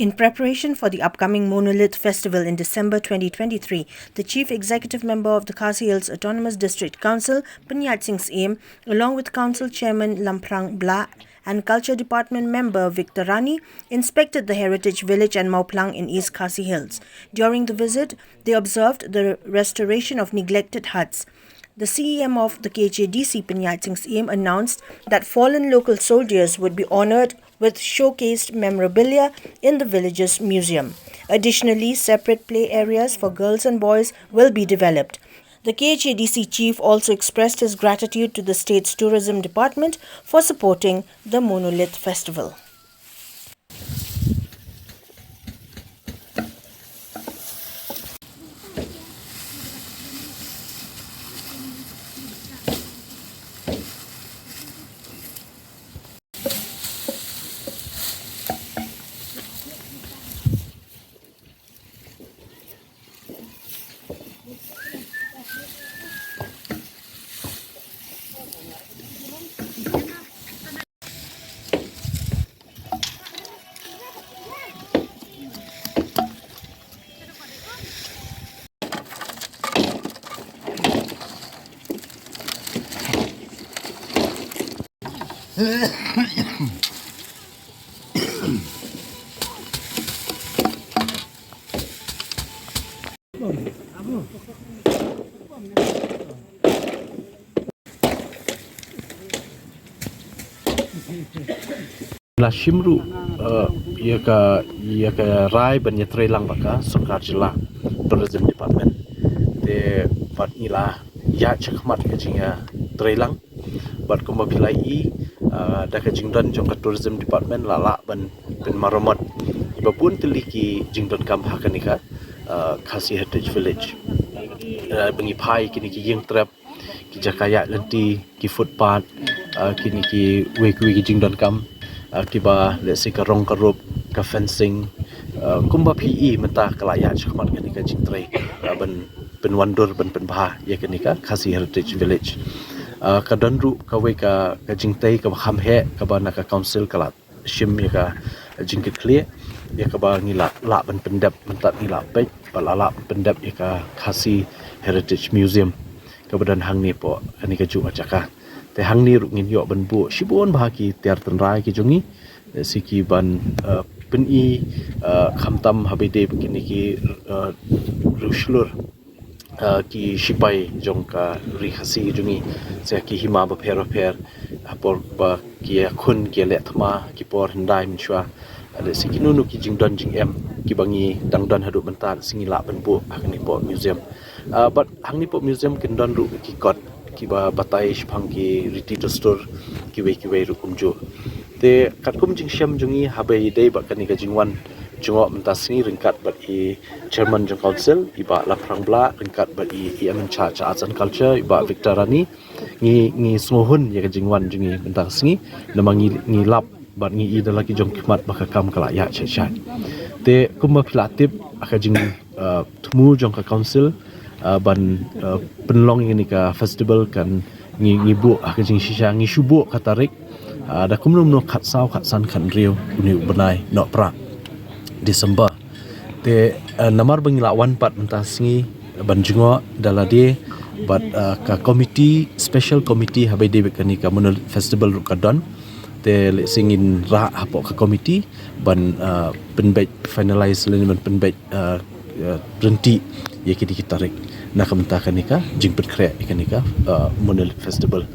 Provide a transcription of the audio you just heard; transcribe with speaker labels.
Speaker 1: In preparation for the upcoming Monolith Festival in December 2023, the Chief Executive Member of the Khasi Hills Autonomous District Council, Pyniaid Sing Syiem, along with Council Chairman Lamphrang and Culture Department Member Victor Rani, inspected the heritage village and Mawphlang in East Khasi Hills. During the visit, they observed the restoration of neglected huts. The CEM of the KHADC Pyniaid Sing Syiem announced that fallen local soldiers would be honoured with showcased memorabilia in the village's museum. Additionally, separate play areas for girls and boys will be developed. The KHADC Chief also expressed his gratitude to the state's tourism department for supporting the Monolith Festival.
Speaker 2: La Shimru ia ka rai banya trelang baka Sarkar Jilla Tourism Department te pat ila ya chakmat ka jinga trelang bat ko mabilai da ka jingdan jong ka Tourism Department lala ban ben maromat ibapun teliki jingdan kam hakanika Khasi Heritage Village bengi pai kini ki yeng trap ki jakaya lenti ki footpath kini ki we jingdan kam kiba lesi ka rong karup ka fencing kumba PE menta kalaya chakmat kanika jingtrai ben wandur ben bah ya kanika Khasi Heritage Village ka danru ka we ka jingtai ka kham he ka ba na ka council kalat shim ya ka jingkit clear ya ka ba ngila la ben pendap menta ngila pe balala pendap ya ka Khasi Heritage Museum ka badan hang ni po kanika ju achaka te hang ni rungin yo ban bu shibon bahaki tiar tenrai ki jongi siki ban peni khamtam habide begini ki ruslur ki shipai jong ka ri khasi jongi se ki hima ba pher apor ba ki khun ki le thma ki por hindai minchwa ale siki nunu ki jingdon jing em ki bangi dangdon hadu bentar singila ban bu akni po museum but hangni po museum kindon ru ki kot kiba batai shphang ki riti store kiwe rukum jo te katkum jing syam jungi habai dei ba kani ka jingwan jungo mentasni ringkat bat I chairman jong council iba Lamphrang ringkat bat I am in charge arts and culture iba Victor Rani ngi smohun ya ka jingwan jungi mentasni namangi ngi lap bat ngi ida lagi jong khmat ba ka kam kala ya chai te kumba pilatip aka jing thumu jong ka council ban penlong ini ka festival kan ngi bu ka jing shisha ngi shubu ka tarik da kumnum no khat san khan riu uni benai no pra December te namar bangila wan pat mentasngi ban jingo dalade bat ka committee special committee habai de kani ka Monolith Festival rukadon te singin ra hapo ka committee ban penbet finalize lemen penbet berhenti ya kita tarik nak kementakan nika jingpet krek ikanika Monolith Festival